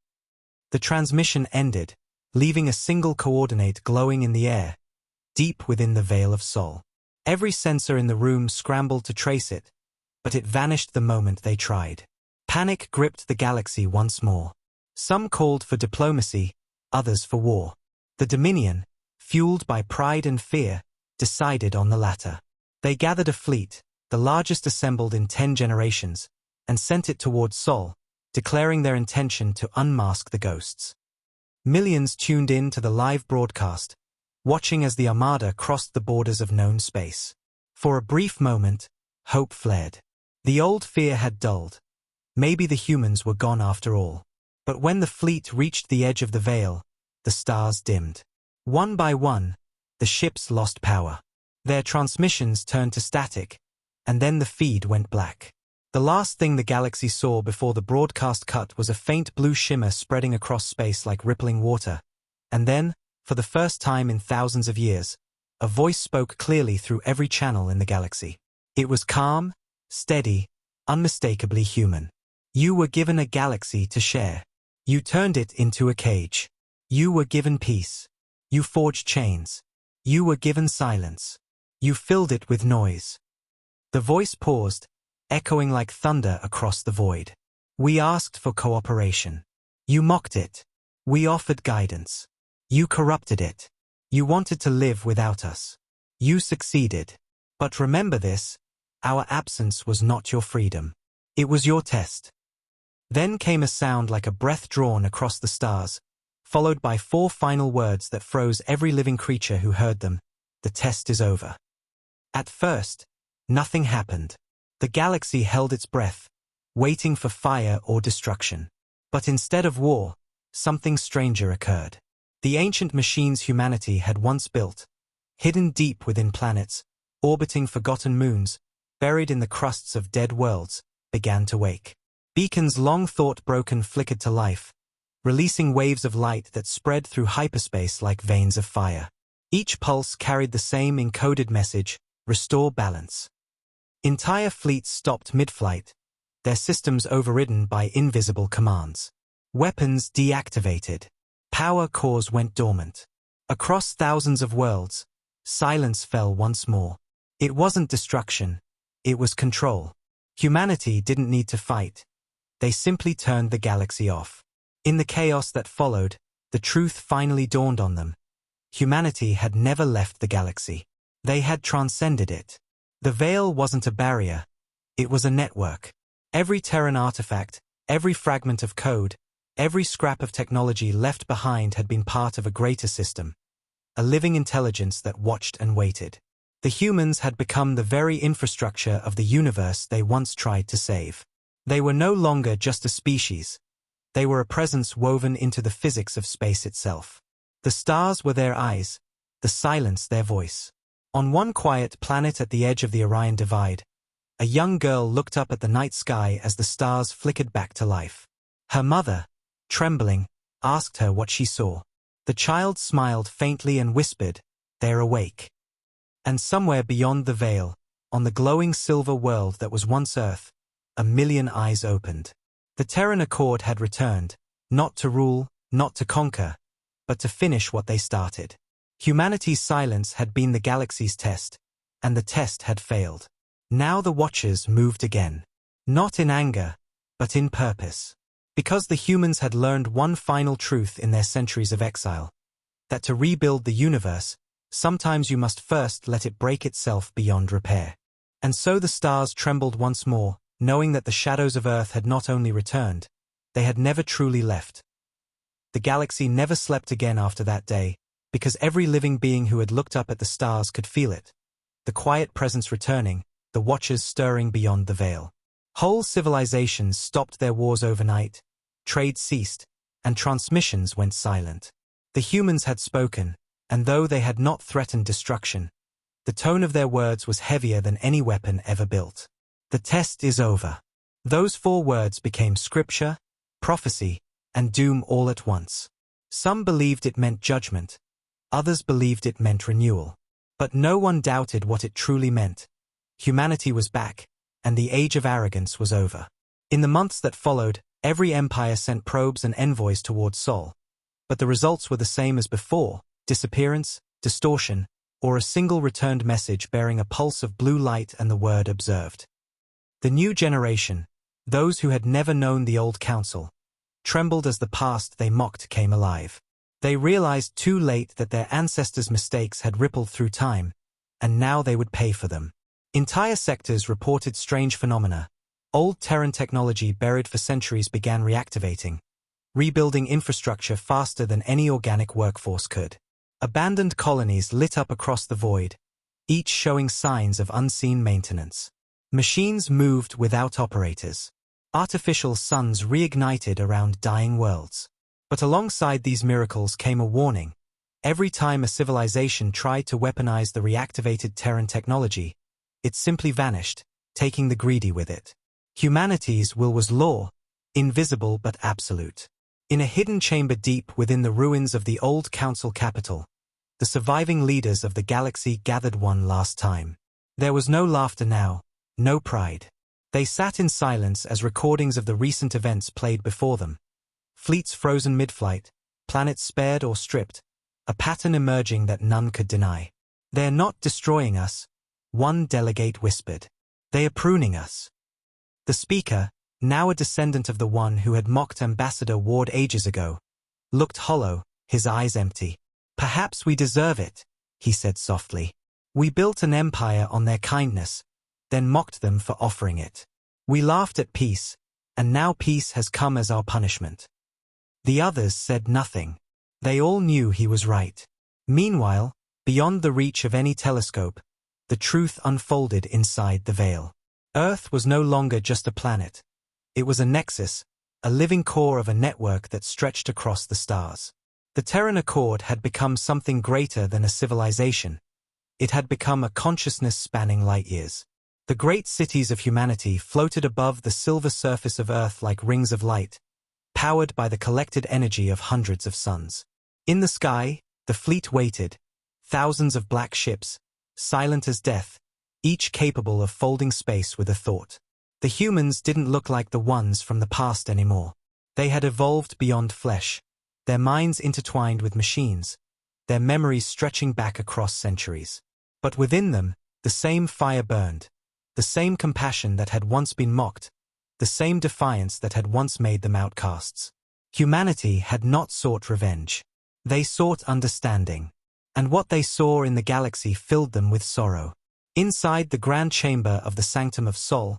The transmission ended, leaving a single coordinate glowing in the air, deep within the Veil of Sol. Every sensor in the room scrambled to trace it, but it vanished the moment they tried. Panic gripped the galaxy once more. Some called for diplomacy, others for war. The Dominion, fueled by pride and fear, decided on the latter. They gathered a fleet, the largest assembled in 10 generations, and sent it towards Sol, declaring their intention to unmask the ghosts. Millions tuned in to the live broadcast, watching as the Armada crossed the borders of known space. For a brief moment, hope fled. The old fear had dulled. Maybe the humans were gone after all. But when the fleet reached the edge of the veil, the stars dimmed. One by one, the ships lost power. Their transmissions turned to static, and then the feed went black. The last thing the galaxy saw before the broadcast cut was a faint blue shimmer spreading across space like rippling water. And then, for the first time in thousands of years, a voice spoke clearly through every channel in the galaxy. It was calm, steady, unmistakably human. You were given a galaxy to share. You turned it into a cage. You were given peace. You forged chains. You were given silence. You filled it with noise. The voice paused, echoing like thunder across the void. We asked for cooperation. You mocked it. We offered guidance. You corrupted it. You wanted to live without us. You succeeded. But remember this, our absence was not your freedom. It was your test. Then came a sound like a breath drawn across the stars, followed by 4 final words that froze every living creature who heard them. The test is over. At first, nothing happened. The galaxy held its breath, waiting for fire or destruction. But instead of war, something stranger occurred. The ancient machines humanity had once built, hidden deep within planets, orbiting forgotten moons, buried in the crusts of dead worlds, began to wake. Beacons long thought broken flickered to life, releasing waves of light that spread through hyperspace like veins of fire. Each pulse carried the same encoded message: restore balance. Entire fleets stopped mid-flight, their systems overridden by invisible commands. Weapons deactivated. Power cores went dormant. Across thousands of worlds, silence fell once more. It wasn't destruction, it was control. Humanity didn't need to fight. They simply turned the galaxy off. In the chaos that followed, the truth finally dawned on them. Humanity had never left the galaxy. They had transcended it. The veil wasn't a barrier, it was a network. Every Terran artifact, every fragment of code, every scrap of technology left behind had been part of a greater system, a living intelligence that watched and waited. The humans had become the very infrastructure of the universe they once tried to save. They were no longer just a species. They were a presence woven into the physics of space itself. The stars were their eyes, the silence their voice. On one quiet planet at the edge of the Orion Divide, a young girl looked up at the night sky as the stars flickered back to life. Her mother, trembling, asked her what she saw. The child smiled faintly and whispered, "They're awake." And somewhere beyond the veil, on the glowing silver world that was once Earth, a million eyes opened. The Terran Accord had returned, not to rule, not to conquer, but to finish what they started. Humanity's silence had been the galaxy's test, and the test had failed. Now the Watchers moved again. Not in anger, but in purpose. Because the humans had learned one final truth in their centuries of exile, that to rebuild the universe, sometimes you must first let it break itself beyond repair. And so the stars trembled once more, knowing that the shadows of Earth had not only returned, they had never truly left. The galaxy never slept again after that day, because every living being who had looked up at the stars could feel it. The quiet presence returning, the Watchers stirring beyond the veil. Whole civilizations stopped their wars overnight, trade ceased, and transmissions went silent. The humans had spoken, and though they had not threatened destruction, the tone of their words was heavier than any weapon ever built. The test is over. Those 4 words became scripture, prophecy, and doom all at once. Some believed it meant judgment, others believed it meant renewal. But no one doubted what it truly meant. Humanity was back, and the age of arrogance was over. In the months that followed, Every empire sent probes and envoys toward Sol. But the results were the same as before: disappearance, distortion, or a single returned message bearing a pulse of blue light and the word observed. The new generation, those who had never known the old council, trembled as the past they mocked came alive. They realized too late that their ancestors' mistakes had rippled through time, and now they would pay for them. Entire sectors reported strange phenomena. Old Terran technology buried for centuries began reactivating, rebuilding infrastructure faster than any organic workforce could. Abandoned colonies lit up across the void, each showing signs of unseen maintenance. Machines moved without operators. Artificial suns reignited around dying worlds. But alongside these miracles came a warning. Every time a civilization tried to weaponize the reactivated Terran technology, it simply vanished, taking the greedy with it. Humanity's will was law, invisible but absolute. In a hidden chamber deep within the ruins of the old council capital, the surviving leaders of the galaxy gathered one last time. There was no laughter now, no pride. They sat in silence as recordings of the recent events played before them. Fleets frozen mid-flight, planets spared or stripped, a pattern emerging that none could deny. "They're not destroying us," one delegate whispered. "They are pruning us." The speaker, now a descendant of the one who had mocked Ambassador Ward ages ago, looked hollow, his eyes empty. "Perhaps we deserve it," he said softly. "We built an empire on their kindness, then mocked them for offering it. We laughed at peace, and now peace has come as our punishment." The others said nothing. They all knew he was right. Meanwhile, beyond the reach of any telescope, the truth unfolded inside the veil. Earth was no longer just a planet. It was a nexus, a living core of a network that stretched across the stars. The Terran Accord had become something greater than a civilization. It had become a consciousness spanning light years. The great cities of humanity floated above the silver surface of Earth like rings of light, powered by the collected energy of hundreds of suns. In the sky, the fleet waited, thousands of black ships, silent as death, each capable of folding space with a thought. The humans didn't look like the ones from the past anymore. They had evolved beyond flesh, their minds intertwined with machines, their memories stretching back across centuries. But within them, the same fire burned, the same compassion that had once been mocked, the same defiance that had once made them outcasts. Humanity had not sought revenge. They sought understanding. And what they saw in the galaxy filled them with sorrow. Inside the grand chamber of the Sanctum of Sol,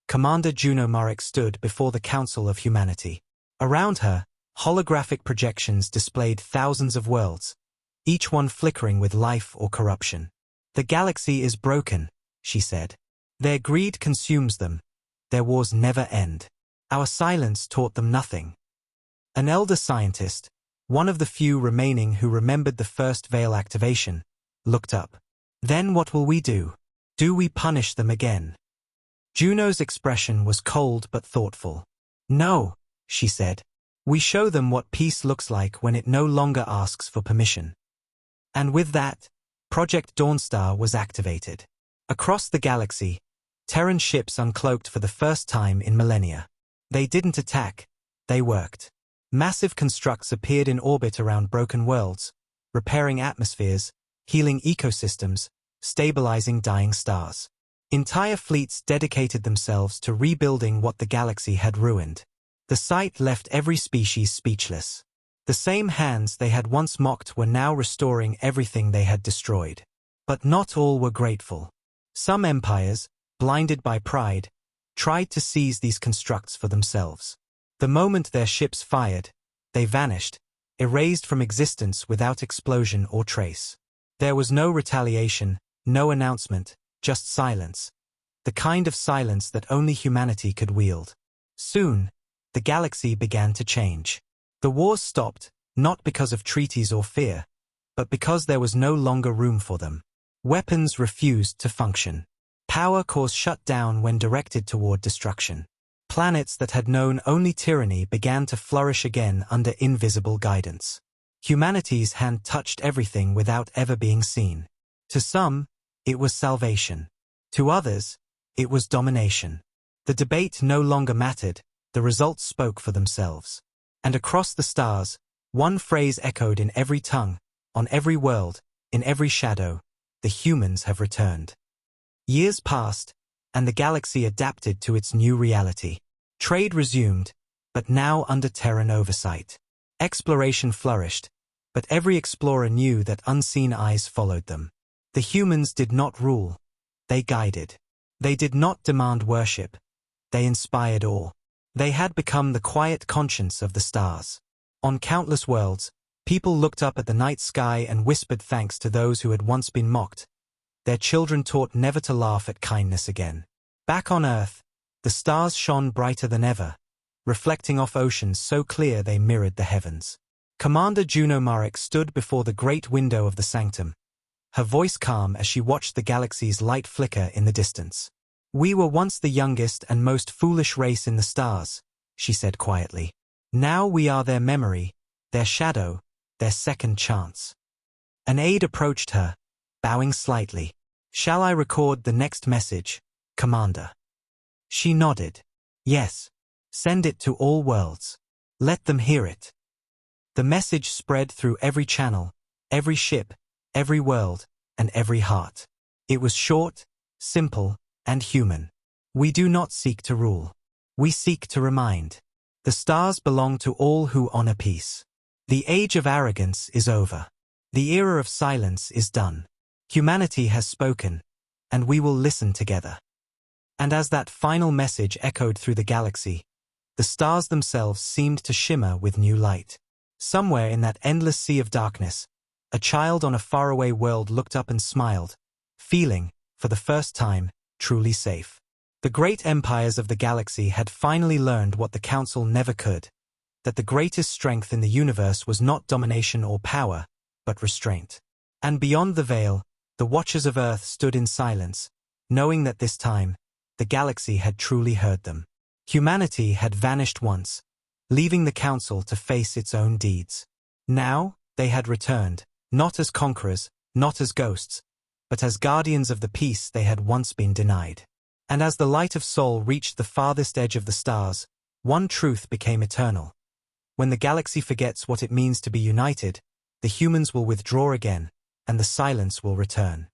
Commander Juno Marek stood before the Council of Humanity. Around her, holographic projections displayed thousands of worlds, each one flickering with life or corruption. "The galaxy is broken," she said. "Their greed consumes them. Their wars never end. Our silence taught them nothing." An elder scientist, one of the few remaining who remembered the first veil activation, looked up. "Then what will we do? Do we punish them again?" Juno's expression was cold but thoughtful. "No," she said. "We show them what peace looks like when it no longer asks for permission." And with that, Project Dawnstar was activated. Across the galaxy, Terran ships uncloaked for the first time in millennia. They didn't attack, they worked. Massive constructs appeared in orbit around broken worlds, repairing atmospheres, healing ecosystems, stabilizing dying stars. Entire fleets dedicated themselves to rebuilding what the galaxy had ruined. The sight left every species speechless. The same hands they had once mocked were now restoring everything they had destroyed. But not all were grateful. Some empires, blinded by pride, tried to seize these constructs for themselves. The moment their ships fired, they vanished, erased from existence without explosion or trace. There was no retaliation, no announcement, just silence. The kind of silence that only humanity could wield. Soon, the galaxy began to change. The wars stopped, not because of treaties or fear, but because there was no longer room for them. Weapons refused to function. Power cores shut down when directed toward destruction. Planets that had known only tyranny began to flourish again under invisible guidance. Humanity's hand touched everything without ever being seen. To some, it was salvation. To others, it was domination. The debate no longer mattered, the The results spoke for themselves. And across the stars, one phrase echoed in every tongue, on every world, in every shadow: the humans have returned. Years passed, and the galaxy adapted to its new reality. Trade resumed, but now under Terran oversight. Exploration flourished, but every explorer knew that unseen eyes followed them. The humans did not rule, they guided. They did not demand worship, they inspired awe. They had become the quiet conscience of the stars. On countless worlds, people looked up at the night sky and whispered thanks to those who had once been mocked, their children taught never to laugh at kindness again. Back on Earth, the stars shone brighter than ever, reflecting off oceans so clear they mirrored the heavens. Commander Juno Marek stood before the great window of the sanctum, her voice calm as she watched the galaxy's light flicker in the distance. "We were once the youngest and most foolish race in the stars," she said quietly. "Now we are their memory, their shadow, their second chance." An aide approached her, bowing slightly. "Shall I record the next message, Commander?" She nodded. "Yes. Send it to all worlds. Let them hear it." The message spread through every channel, every ship, every world, and every heart. It was short, simple, and human. "We do not seek to rule. We seek to remind. The stars belong to all who honor peace. The age of arrogance is over. The era of silence is done. Humanity has spoken, and we will listen together." And as that final message echoed through the galaxy, the stars themselves seemed to shimmer with new light. Somewhere in that endless sea of darkness, a child on a faraway world looked up and smiled, feeling, for the first time, truly safe. The great empires of the galaxy had finally learned what the Council never could, that the greatest strength in the universe was not domination or power, but restraint. And beyond the veil, the Watchers of Earth stood in silence, knowing that this time, the galaxy had truly heard them. Humanity had vanished once, leaving the Council to face its own deeds. Now, they had returned, not as conquerors, not as ghosts, but as guardians of the peace they had once been denied. And as the light of Sol reached the farthest edge of the stars, one truth became eternal. When the galaxy forgets what it means to be united, the humans will withdraw again, and the silence will return.